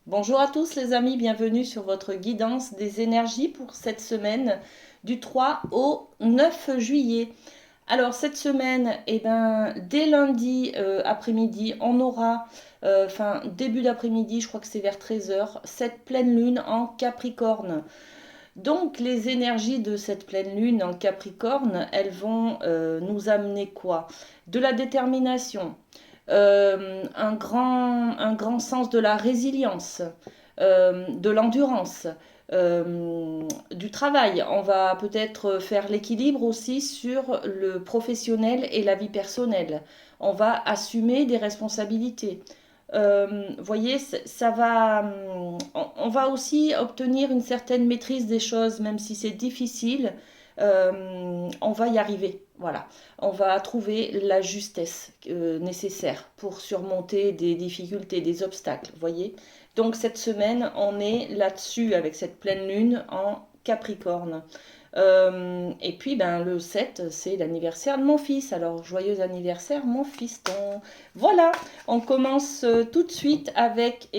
Bonjour à tous les amis, bienvenue sur votre guidance des énergies pour cette semaine du 3 au 9 juillet. Alors cette semaine, dès lundi après-midi, on aura, début d'après-midi, je crois que c'est vers 13 h, cette pleine lune en Capricorne. Donc les énergies de cette pleine lune en Capricorne, elles vont nous amener quoi? De la détermination, un grand sens de la résilience, de l'endurance, du travail. On va peut-être faire l'équilibre aussi sur le professionnel et la vie personnelle. On va assumer des responsabilités. Voyez, ça va, on va aussi obtenir une certaine maîtrise des choses, même si c'est difficile. On va y arriver. Voilà, on va trouver la justesse nécessaire pour surmonter des difficultés, des obstacles. Voyez. Donc cette semaine, on est là-dessus avec cette pleine lune en Capricorne. Et puis le 7, c'est l'anniversaire de mon fils. Alors joyeux anniversaire mon fiston. Voilà, on commence tout de suite avec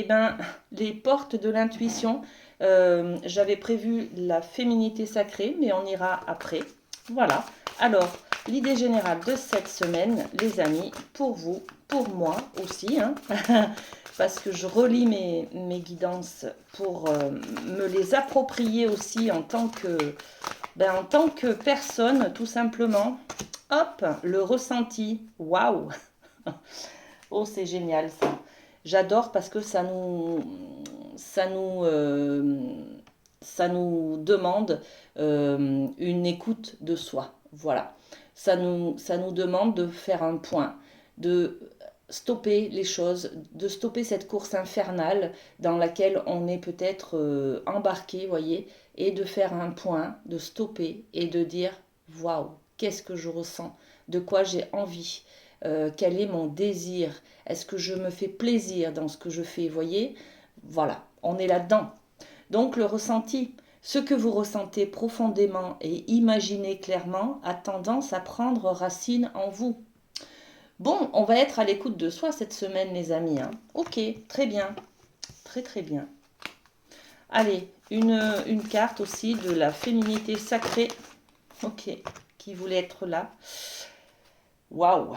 les portes de l'intuition. J'avais prévu la féminité sacrée, mais on ira après. Voilà. Alors, l'idée générale de cette semaine, les amis, pour vous, pour moi aussi, hein, parce que je relis mes guidances pour me les approprier aussi en tant que personne, tout simplement. Hop, le ressenti. Waouh! Oh, c'est génial ça. J'adore parce que ça nous, ça nous demande une écoute de soi. Voilà. Ça nous demande de faire un point, de stopper les choses, de stopper cette course infernale dans laquelle on est peut-être embarqué, voyez, et de faire un point, de stopper et de dire waouh, qu'est-ce que je ressens, de quoi j'ai envie, quel est mon désir, est-ce que je me fais plaisir dans ce que je fais, voyez, voilà, on est là-dedans. Donc le ressenti, ce que vous ressentez profondément et imaginez clairement a tendance à prendre racine en vous. Bon, on va être à l'écoute de soi cette semaine, les amis, hein. Ok, très bien, très très bien. Allez, une carte aussi de la féminité sacrée, ok, qui voulait être là. Waouh!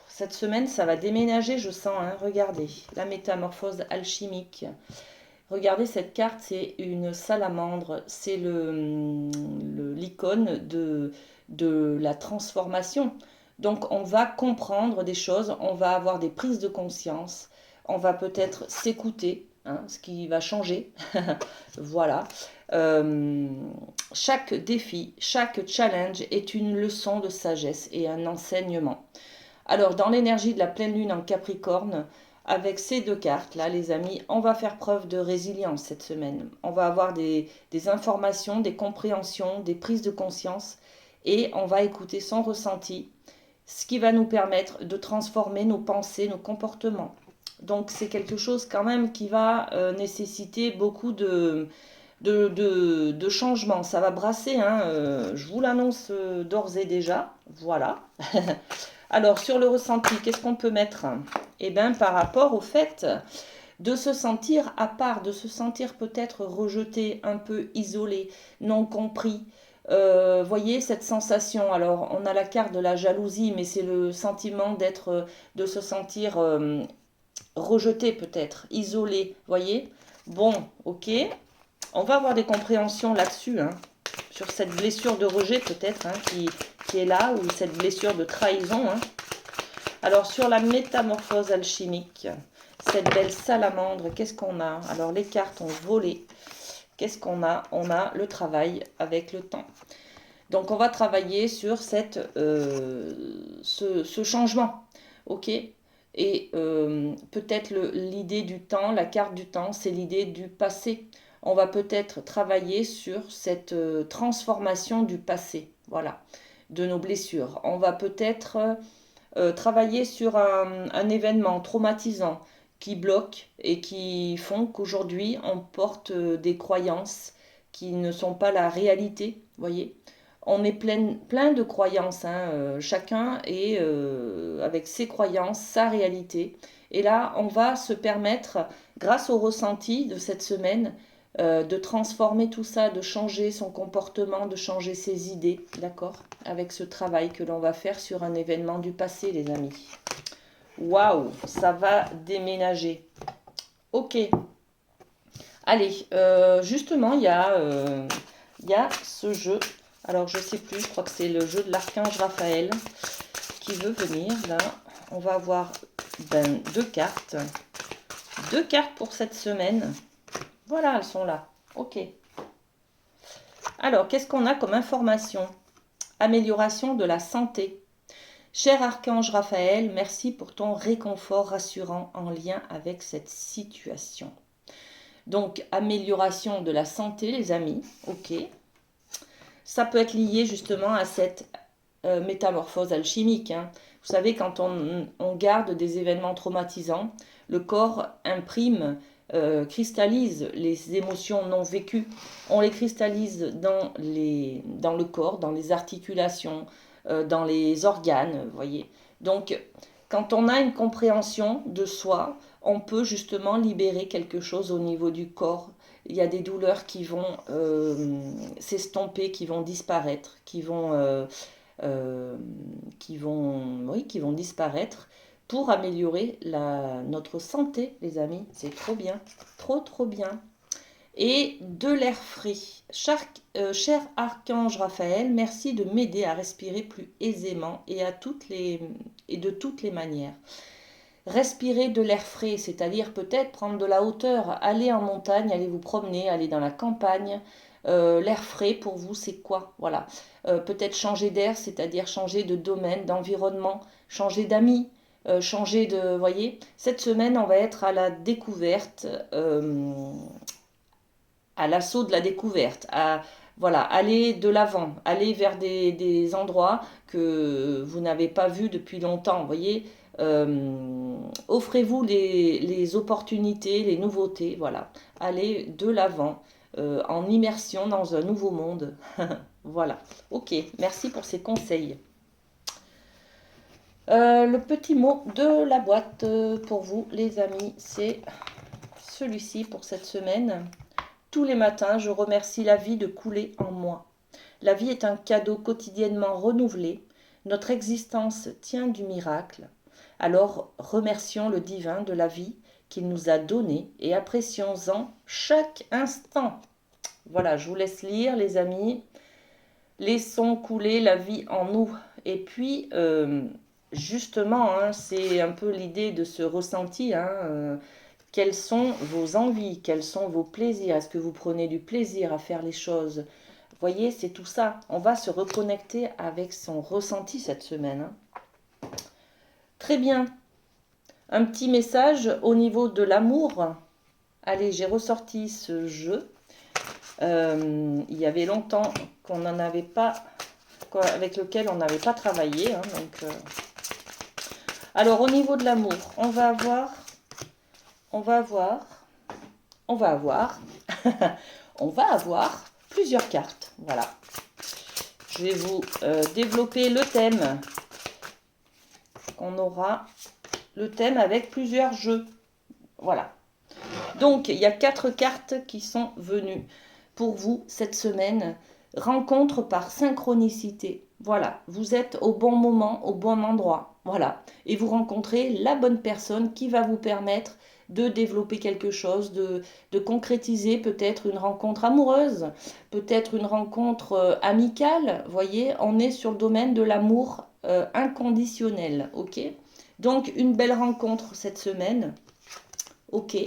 Cette semaine, ça va déménager, je sens, hein. Regardez, la métamorphose alchimique. Regardez cette carte, c'est une salamandre, c'est l'icône de la transformation. Donc on va comprendre des choses, on va avoir des prises de conscience, on va peut-être s'écouter, hein, ce qui va changer. Voilà. Euh, Chaque défi, chaque challenge est une leçon de sagesse et un enseignement. Alors, dans l'énergie de la pleine lune en Capricorne, avec ces deux cartes-là, les amis, on va faire preuve de résilience cette semaine. On va avoir des informations, des compréhensions, des prises de conscience et on va écouter son ressenti, ce qui va nous permettre de transformer nos pensées, nos comportements. Donc, c'est quelque chose quand même qui va nécessiter beaucoup de changements. Ça va brasser, hein, je vous l'annonce d'ores et déjà. Voilà. Alors, sur le ressenti, qu'est-ce qu'on peut mettre? Eh bien, par rapport au fait de se sentir à part, de se sentir peut-être rejeté, un peu isolé, non compris. Voyez cette sensation. Alors, on a la carte de la jalousie, mais c'est le sentiment de se sentir rejeté peut-être, isolé. Voyez? Bon, ok. On va avoir des compréhensions là-dessus, hein, sur cette blessure de rejet peut-être, hein, qui est là, ou cette blessure de trahison, hein. Alors sur la métamorphose alchimique, cette belle salamandre, qu'est-ce qu'on a? Alors les cartes ont volé. Qu'est-ce qu'on a? On a le travail avec le temps. Donc on va travailler sur ce changement. Ok? Et peut-être l'idée du temps, la carte du temps, c'est l'idée du passé. On va peut-être travailler sur cette transformation du passé, voilà, de nos blessures. On va peut-être travailler sur un événement traumatisant qui bloque et qui font qu'aujourd'hui on porte des croyances qui ne sont pas la réalité, voyez. On est plein de croyances, hein, chacun est avec ses croyances, sa réalité. Et là, on va se permettre grâce au ressenti de cette semaine, de transformer tout ça, de changer son comportement, de changer ses idées, d'accord? Avec ce travail que l'on va faire sur un événement du passé, les amis. Waouh, ça va déménager. Ok. Allez, justement, il y a ce jeu. Alors, je sais plus, je crois que c'est le jeu de l'archange Raphaël qui veut venir. Là, on va avoir deux cartes. Deux cartes pour cette semaine. Voilà, elles sont là. Ok. Alors, qu'est-ce qu'on a comme information? Amélioration de la santé. Cher archange Raphaël, merci pour ton réconfort rassurant en lien avec cette situation. Donc, amélioration de la santé, les amis. Ok. Ça peut être lié justement à cette métamorphose alchimique. Hein. Vous savez, quand on garde des événements traumatisants, le corps imprime, cristallise les émotions non vécues. On les cristallise dans le corps, dans les articulations, dans les organes, vous voyez. Donc, quand on a une compréhension de soi, on peut justement libérer quelque chose au niveau du corps. Il y a des douleurs qui vont s'estomper, qui vont disparaître, qui vont disparaître pour améliorer notre santé, les amis. C'est trop bien, trop bien. Et de l'air frais. Cher archange Raphaël, merci de m'aider à respirer plus aisément et de toutes les manières. Respirer de l'air frais, c'est-à-dire peut-être prendre de la hauteur, aller en montagne, aller vous promener, aller dans la campagne. L'air frais pour vous, c'est quoi? Voilà. Peut-être changer d'air, c'est-à-dire changer de domaine, d'environnement, changer d'amis, changer de... Voyez, cette semaine, on va être à la découverte, à l'assaut de la découverte, voilà, aller de l'avant, aller vers des endroits que vous n'avez pas vus depuis longtemps, vous voyez. Offrez-vous les opportunités, les nouveautés, voilà. Allez de l'avant, en immersion dans un nouveau monde. Voilà. Ok, merci pour ces conseils. Le petit mot de la boîte pour vous, les amis, c'est celui-ci pour cette semaine. Tous les matins, je remercie la vie de couler en moi. La vie est un cadeau quotidiennement renouvelé. Notre existence tient du miracle. Alors remercions le divin de la vie qu'il nous a donnée et apprécions-en chaque instant. Voilà, je vous laisse lire, les amis. Laissons couler la vie en nous. Et puis, justement, hein, c'est un peu l'idée de ce ressenti. Hein, quelles sont vos envies? Quels sont vos plaisirs? Est-ce que vous prenez du plaisir à faire les choses? Vous voyez, c'est tout ça. On va se reconnecter avec son ressenti cette semaine. Hein. Très bien. Un petit message au niveau de l'amour. Allez, j'ai ressorti ce jeu. Il y avait longtemps qu'on n'en avait pas, avec lequel on n'avait pas travaillé. Hein, donc, alors, au niveau de l'amour, on va avoir plusieurs cartes. Voilà. Je vais vous développer le thème. On aura le thème avec plusieurs jeux. Voilà. Donc, il y a 4 cartes qui sont venues pour vous cette semaine. Rencontre par synchronicité. Voilà, vous êtes au bon moment, au bon endroit. Voilà. Et vous rencontrez la bonne personne qui va vous permettre de développer quelque chose, de concrétiser peut-être une rencontre amoureuse, peut-être une rencontre amicale. Vous voyez, on est sur le domaine de l'amour inconditionnel. Ok? Donc, une belle rencontre cette semaine. Ok.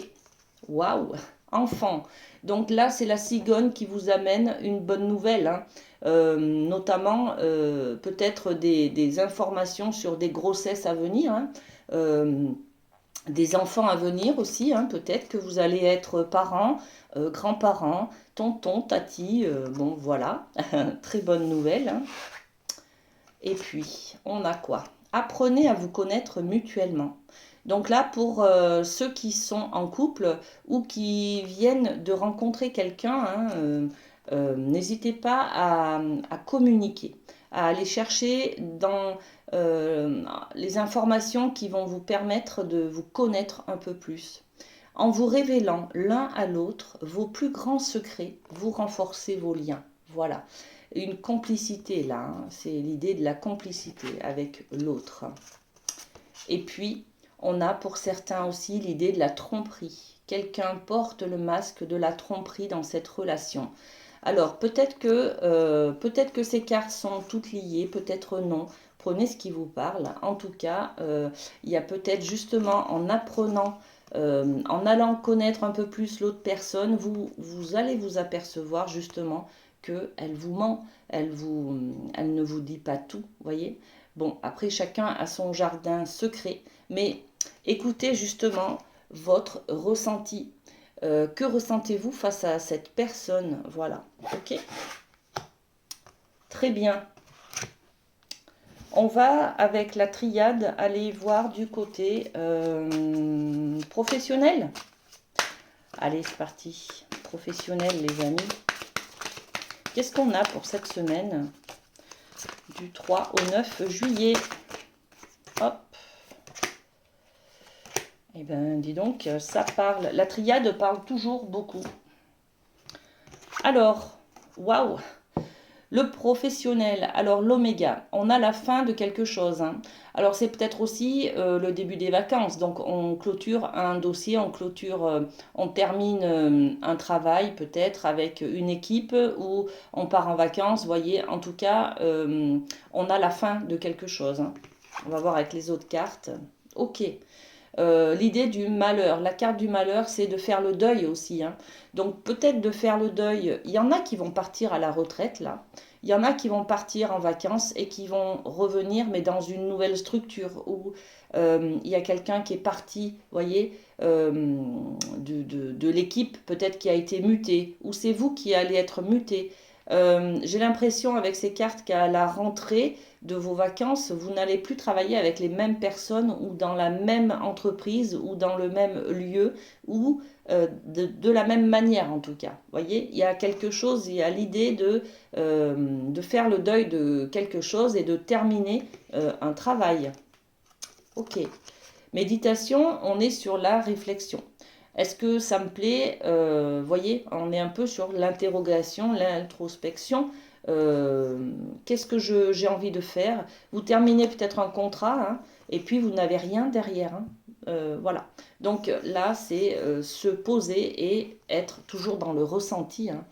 Waouh! Enfant. Donc là, c'est la cigogne qui vous amène une bonne nouvelle. Hein. Notamment peut-être des informations sur des grossesses à venir. Hein. Des enfants à venir aussi. Hein. Peut-être que vous allez être parents, grands-parents, tonton, tati. Bon, voilà. Très bonne nouvelle. Hein. Et puis, on a quoi? Apprenez à vous connaître mutuellement. Donc là, pour ceux qui sont en couple ou qui viennent de rencontrer quelqu'un, hein, n'hésitez pas à communiquer, à aller chercher dans les informations qui vont vous permettre de vous connaître un peu plus. En vous révélant l'un à l'autre vos plus grands secrets, vous renforcez vos liens. Voilà, une complicité là, hein. C'est l'idée de la complicité avec l'autre. Et puis, on a pour certains aussi l'idée de la tromperie. Quelqu'un porte le masque de la tromperie dans cette relation. Alors, peut-être que ces cartes sont toutes liées, peut-être non. Prenez ce qui vous parle. En tout cas, il y a peut-être justement en apprenant, en allant connaître un peu plus l'autre personne, vous allez vous apercevoir justement qu'elle vous ment, elle ne vous dit pas tout, voyez. Bon, après, chacun a son jardin secret, mais écoutez justement votre ressenti. Que ressentez-vous face à cette personne? Voilà, ok. Très bien. On va, avec la triade, aller voir du côté professionnel. Allez, c'est parti. Professionnel, les amis. Qu'est-ce qu'on a pour cette semaine du 3 au 9 juillet? Hop. Eh bien, dis donc, ça parle. La triade parle toujours beaucoup. Alors, waouh! Le professionnel, alors l'oméga, on a la fin de quelque chose, hein. Alors c'est peut-être aussi le début des vacances, donc on clôture un dossier, on termine un travail peut-être avec une équipe ou on part en vacances, vous voyez, en tout cas on a la fin de quelque chose, hein. On va voir avec les autres cartes. Ok. L'idée du malheur, la carte du malheur, c'est de faire le deuil aussi, hein. Donc peut-être de faire le deuil. Il y en a qui vont partir à la retraite là. Il y en a qui vont partir en vacances et qui vont revenir, mais dans une nouvelle structure où il y a quelqu'un qui est parti, vous voyez, de l'équipe, peut-être qui a été muté, ou c'est vous qui allez être muté. J'ai l'impression avec ces cartes qu'à la rentrée de vos vacances, vous n'allez plus travailler avec les mêmes personnes ou dans la même entreprise ou dans le même lieu ou de la même manière en tout cas. Vous voyez, il y a quelque chose, il y a l'idée de faire le deuil de quelque chose et de terminer un travail. Ok. Méditation, on est sur la réflexion. Est-ce que ça me plaît? Voyez, on est un peu sur l'interrogation, l'introspection. Qu'est-ce que j'ai envie de faire? Vous terminez peut-être un contrat, hein, et puis vous n'avez rien derrière, hein. Voilà. Donc là, c'est se poser et être toujours dans le ressenti, hein.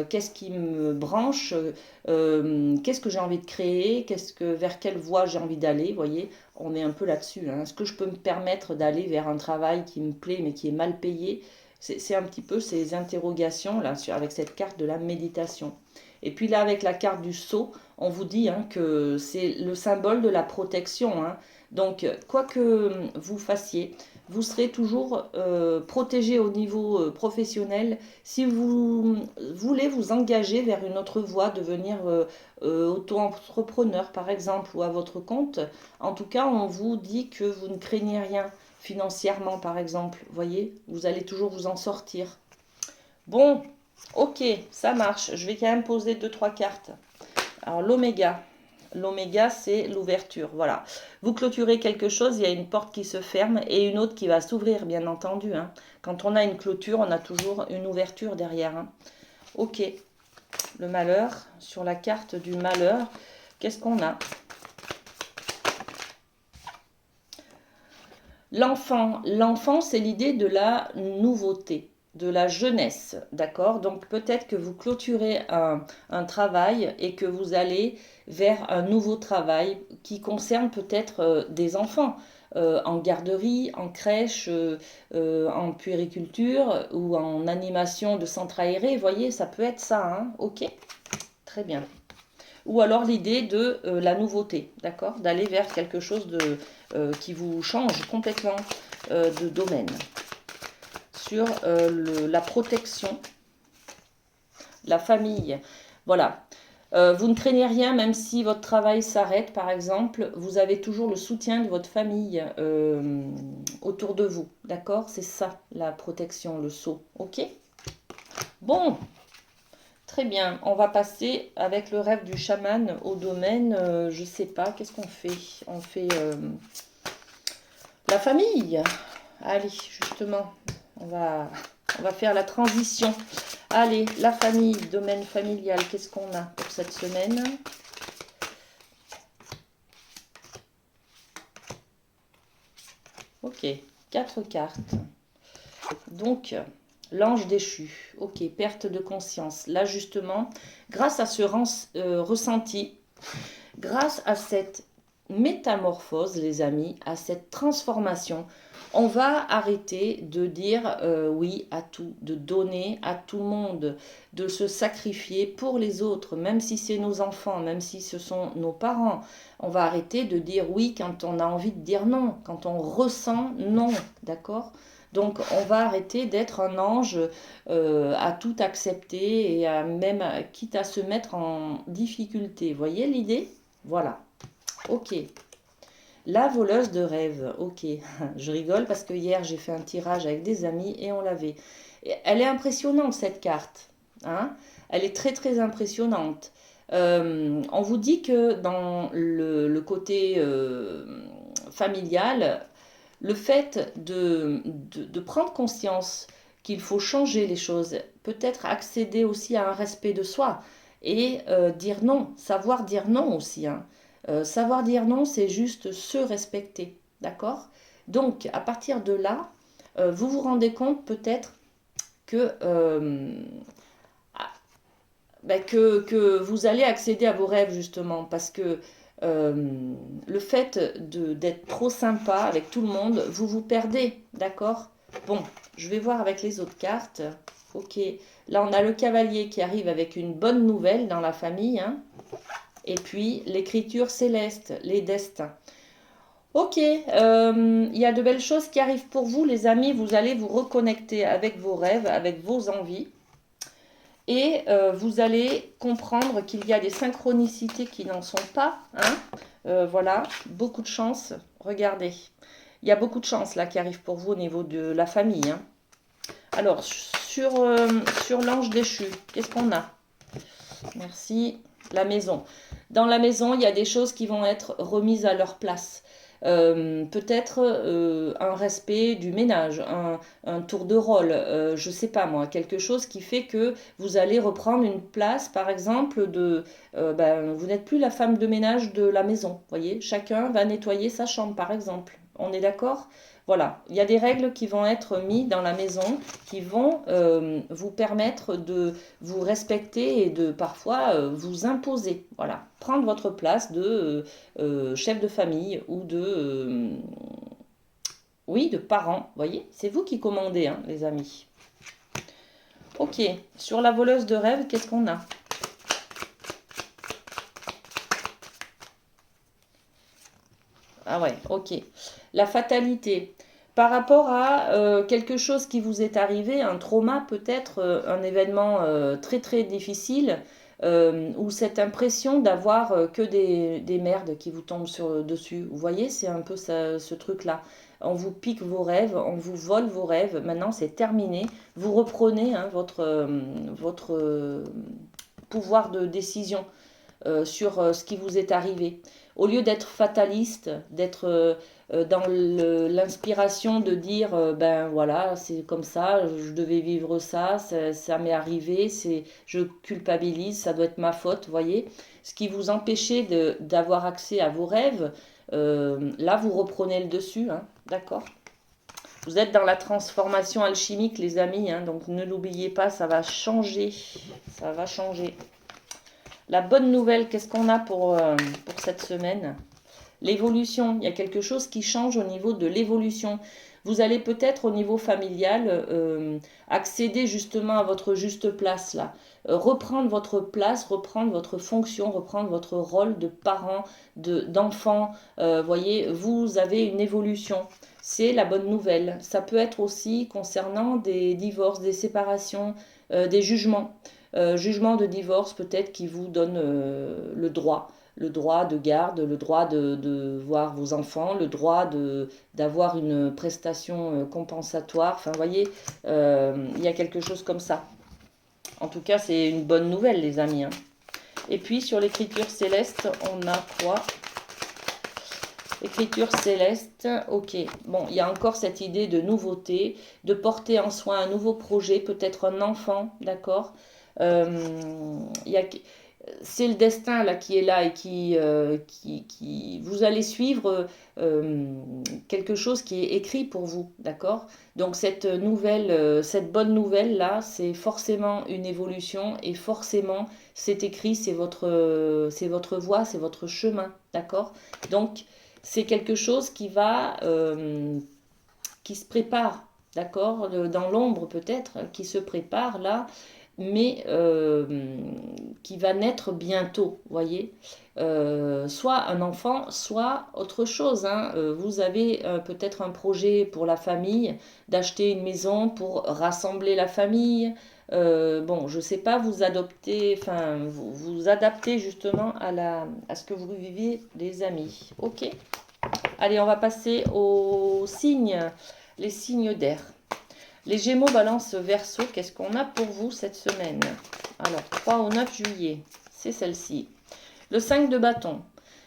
Qu'est-ce qui me branche? Qu'est-ce que j'ai envie de créer? Vers quelle voie j'ai envie d'aller? Voyez, on est un peu là-dessus, hein. Est-ce que je peux me permettre d'aller vers un travail qui me plaît mais qui est mal payé? C'est un petit peu ces interrogations là avec cette carte de la méditation. Et puis là, avec la carte du sceau, on vous dit, hein, que c'est le symbole de la protection, hein. Donc, quoi que vous fassiez, vous serez toujours protégé au niveau professionnel. Si vous voulez vous engager vers une autre voie, devenir auto-entrepreneur par exemple, ou à votre compte, en tout cas, on vous dit que vous ne craignez rien financièrement par exemple. Vous voyez, vous allez toujours vous en sortir. Bon, ok, ça marche. Je vais quand même poser 2-3 cartes. Alors l'oméga. L'oméga, c'est l'ouverture. Voilà. Vous clôturez quelque chose, il y a une porte qui se ferme et une autre qui va s'ouvrir, bien entendu, hein. Quand on a une clôture, on a toujours une ouverture derrière, hein. Ok. Le malheur, sur la carte du malheur, qu'est-ce qu'on a? L'enfant. L'enfant, c'est l'idée de la nouveauté, de la jeunesse, d'accord? Donc peut-être que vous clôturez un travail et que vous allez vers un nouveau travail qui concerne peut-être des enfants, en garderie, en crèche, en puériculture ou en animation de centre aéré. Vous voyez, ça peut être ça, hein? Ok, très bien. Ou alors l'idée de la nouveauté, d'accord? D'aller vers quelque chose qui vous change complètement de domaine. Sur la protection, la famille, voilà. Vous ne craignez rien, même si votre travail s'arrête, par exemple, vous avez toujours le soutien de votre famille autour de vous, d'accord? C'est ça, la protection, le sceau, ok? Bon, très bien, on va passer avec le rêve du chaman au domaine, je sais pas, qu'est-ce qu'on fait? On fait la famille. Allez, justement, On va faire la transition. Allez, la famille, domaine familial, qu'est-ce qu'on a pour cette semaine? Ok, 4 cartes. Donc, l'ange déchu. Ok, perte de conscience. Là, justement, grâce à ce ressenti, grâce à cette métamorphose, les amis, à cette transformation, on va arrêter de dire oui à tout, de donner à tout le monde, de se sacrifier pour les autres, même si c'est nos enfants, même si ce sont nos parents. On va arrêter de dire oui quand on a envie de dire non, quand on ressent non, d'accord? Donc on va arrêter d'être un ange à tout accepter et à même, quitte à se mettre en difficulté. Voyez l'idée? Voilà. Ok. La voleuse de rêve, ok, je rigole parce que hier j'ai fait un tirage avec des amis et on l'avait. Elle est impressionnante cette carte, hein. Elle est très très impressionnante. On vous dit que dans le côté familial, le fait de prendre conscience qu'il faut changer les choses, peut-être accéder aussi à un respect de soi et dire non, savoir dire non aussi, hein. Savoir dire non, c'est juste se respecter, d'accord? Donc, à partir de là, vous vous rendez compte peut-être que, que vous allez accéder à vos rêves, justement, parce que le fait d'être trop sympa avec tout le monde, vous vous perdez, d'accord? Bon, je vais voir avec les autres cartes. Ok, là on a le cavalier qui arrive avec une bonne nouvelle dans la famille, hein. Et puis l'écriture céleste, les destins. Ok, il y a de belles choses qui arrivent pour vous, les amis. Vous allez vous reconnecter avec vos rêves, avec vos envies. Et vous allez comprendre qu'il y a des synchronicités qui n'en sont pas, hein. Voilà, beaucoup de chance. Regardez, il y a beaucoup de chance là qui arrive pour vous au niveau de la famille, hein. Alors, sur l'ange déchu, qu'est-ce qu'on a? Merci. La maison. Dans la maison, il y a des choses qui vont être remises à leur place. Peut-être un respect du ménage, un tour de rôle, je ne sais pas moi, quelque chose qui fait que vous allez reprendre une place, par exemple, vous n'êtes plus la femme de ménage de la maison, voyez, chacun va nettoyer sa chambre, par exemple. On est d'accord? Voilà, il y a des règles qui vont être mises dans la maison qui vont vous permettre de vous respecter et de parfois vous imposer. Voilà, prendre votre place de chef de famille ou oui, de parents. Vous voyez, c'est vous qui commandez, hein, les amis. Ok, sur la voleuse de rêve, qu'est-ce qu'on a? Ah ouais, ok. La fatalité. Par rapport à quelque chose qui vous est arrivé, un trauma peut-être, un événement très très difficile, ou cette impression d'avoir que des merdes qui vous tombent dessus. Vous voyez, c'est un peu ce truc-là. On vous pique vos rêves, on vous vole vos rêves, maintenant c'est terminé. Vous reprenez, hein, votre pouvoir de décision sur ce qui vous est arrivé. Au lieu d'être fataliste, d'être dans l'inspiration de dire ben voilà, c'est comme ça, je devais vivre ça, ça m'est arrivé, je culpabilise, ça doit être ma faute, voyez. Ce qui vous empêchait d'avoir accès à vos rêves, là vous reprenez le dessus, hein, d'accord? Vous êtes dans la transformation alchimique, les amis, hein, donc ne l'oubliez pas, ça va changer. Ça va changer. La bonne nouvelle, qu'est-ce qu'on a pour cette semaine? L'évolution, il y a quelque chose qui change au niveau de l'évolution. Vous allez peut-être au niveau familial accéder justement à votre juste place là. Reprendre votre place, reprendre votre fonction, reprendre votre rôle de parent, d'enfant. Voyez, vous avez une évolution. C'est la bonne nouvelle. Ça peut être aussi concernant des divorces, des séparations, des jugements. Jugement de divorce peut-être qui vous donne le droit de garde, le droit de voir vos enfants, le droit d'avoir une prestation compensatoire. Enfin, vous voyez, il y a quelque chose comme ça. En tout cas, c'est une bonne nouvelle, les amis, hein. Et puis, sur l'écriture céleste, on a quoi? Écriture céleste, ok. Bon, il y a encore cette idée de nouveauté, de porter en soi un nouveau projet, peut-être un enfant, d'accord. Il y a, c'est le destin là qui est là et vous allez suivre quelque chose qui est écrit pour vous, d'accord? Donc cette nouvelle, cette bonne nouvelle là, c'est forcément une évolution et forcément c'est écrit, c'est votre voie, c'est votre chemin, d'accord? Donc c'est quelque chose qui se prépare, d'accord, dans l'ombre peut-être, qui se prépare là, mais qui va naître bientôt, voyez. Soit un enfant, soit autre chose, hein. Vous avez peut-être un projet pour la famille, d'acheter une maison pour rassembler la famille. Bon, je sais pas, vous adoptez, enfin, vous adaptez justement à ce que vous vivez, les amis. Ok. Allez, on va passer aux signes, les signes d'air. Les Gémeaux, Balance, Verseau, qu'est-ce qu'on a pour vous cette semaine? Alors, 3 au 9 juillet, c'est celle-ci. Le 5 de bâton,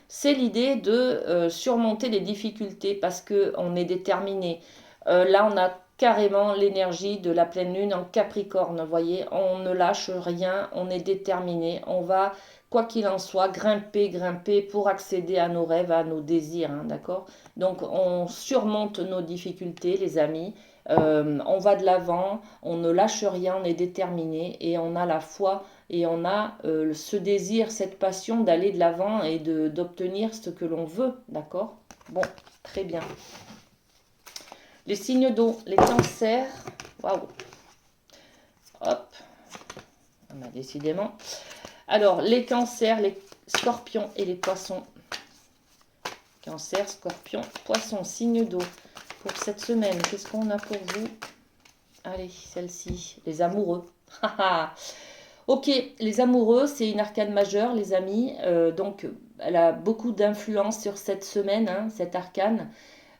c'est l'idée de surmonter les difficultés parce qu'on est déterminé. Là, on a carrément l'énergie de la pleine lune en Capricorne, vous voyez, on ne lâche rien, on est déterminé, on va, quoi qu'il en soit, grimper, grimper pour accéder à nos rêves, à nos désirs, hein, d'accord? Donc, on surmonte nos difficultés, les amis. On va de l'avant, on ne lâche rien, on est déterminé et on a la foi et on a ce désir, cette passion d'aller de l'avant et d'obtenir ce que l'on veut, d'accord? Bon, très bien. Les signes d'eau, les cancers, waouh, hop, décidément. Alors, les cancers, les scorpions et les poissons. Cancer, scorpion, poisson, signe d'eau. Pour cette semaine, qu'est-ce qu'on a pour vous? Allez, celle-ci, les amoureux. Ok, les amoureux, c'est une arcane majeure, les amis. Donc, elle a beaucoup d'influence sur cette semaine, hein, cette arcane.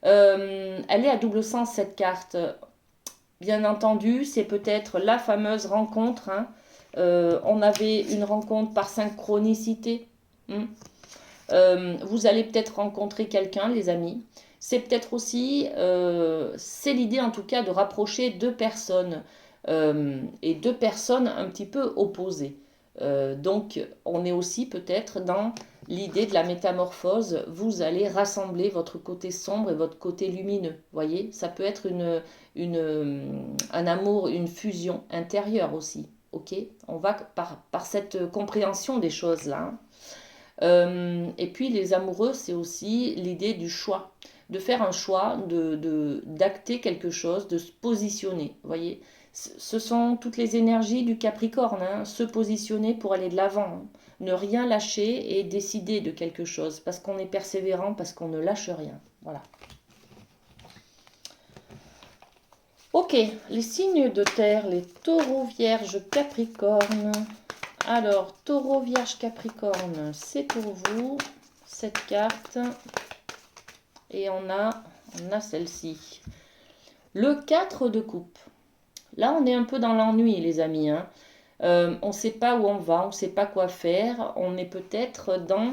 Elle est à double sens, cette carte. Bien entendu, c'est peut-être la fameuse rencontre, hein. On avait une rencontre par synchronicité. Hmm. Vous allez peut-être rencontrer quelqu'un, les amis. C'est peut-être aussi, c'est l'idée en tout cas de rapprocher deux personnes et deux personnes un petit peu opposées. Donc on est aussi peut-être dans l'idée de la métamorphose. Vous allez rassembler votre côté sombre et votre côté lumineux. Voyez, ça peut être un amour, une fusion intérieure aussi. Ok, on va par cette compréhension des choses là, hein. Et puis les amoureux, c'est aussi l'idée du choix, de faire un choix, d'acter quelque chose, de se positionner. Vous voyez, ce sont toutes les énergies du Capricorne, hein, se positionner pour aller de l'avant, hein. Ne rien lâcher et décider de quelque chose, parce qu'on est persévérant, parce qu'on ne lâche rien. Voilà. Ok, les signes de terre, les taureaux, vierges, capricorne. Alors, taureau, vierge, capricorne, c'est pour vous, cette carte. Et on a celle-ci. Le 4 de coupe. Là, on est un peu dans l'ennui, les amis, hein. On ne sait pas où on va, on ne sait pas quoi faire. On est peut-être dans...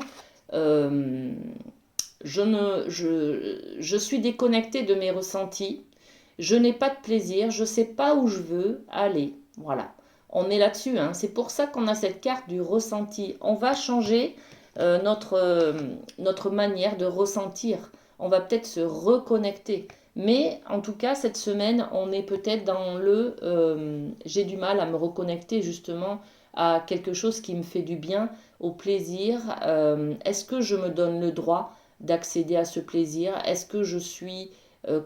je suis déconnectée de mes ressentis. Je n'ai pas de plaisir. Je ne sais pas où je veux aller. Voilà. On est là-dessus, hein. C'est pour ça qu'on a cette carte du ressenti. On va changer notre manière de ressentir. On va peut-être se reconnecter. Mais en tout cas, cette semaine, on est peut-être dans j'ai du mal à me reconnecter justement à quelque chose qui me fait du bien, au plaisir. Est-ce que je me donne le droit d'accéder à ce plaisir? Est-ce que je suis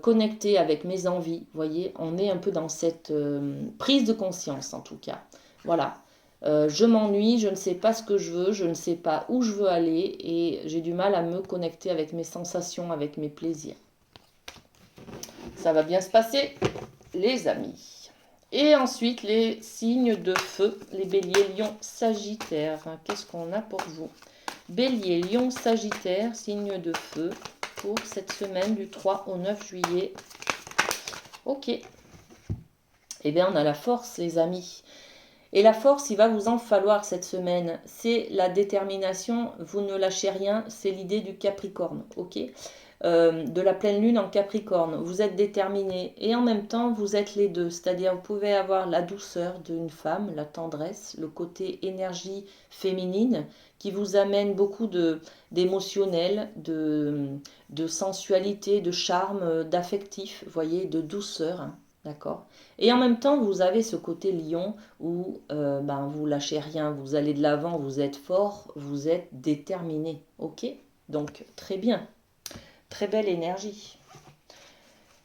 connectée avec mes envies? Vous voyez, on est un peu dans cette prise de conscience en tout cas. Voilà. Je m'ennuie, je ne sais pas ce que je veux, je ne sais pas où je veux aller et j'ai du mal à me connecter avec mes sensations, avec mes plaisirs. Ça va bien se passer, les amis. Et ensuite, les signes de feu, les béliers, lion, sagittaire. Qu'est-ce qu'on a pour vous? Bélier, lion, sagittaire, signe de feu pour cette semaine du 3 au 9 juillet. Ok. Eh bien, on a la force, les amis. Et la force, il va vous en falloir cette semaine. C'est la détermination, vous ne lâchez rien, c'est l'idée du Capricorne, ok? De la pleine lune en Capricorne. Vous êtes déterminé et en même temps vous êtes les deux. C'est-à-dire vous pouvez avoir la douceur d'une femme, la tendresse, le côté énergie féminine qui vous amène beaucoup d'émotionnel, de sensualité, de charme, d'affectif, vous voyez, de douceur. Hein, d'accord? Et en même temps, vous avez ce côté lion où ben, vous lâchez rien, vous allez de l'avant, vous êtes fort, vous êtes déterminé. Ok? Donc, très bien. Très belle énergie.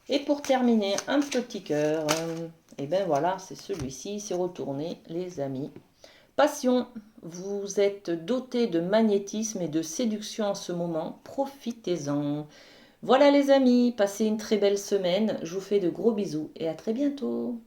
Et pour terminer, un petit cœur. Et ben voilà, c'est celui-ci, c'est retourné, les amis. Passion, vous êtes doté de magnétisme et de séduction en ce moment. Profitez-en. Voilà les amis, passez une très belle semaine. Je vous fais de gros bisous et à très bientôt.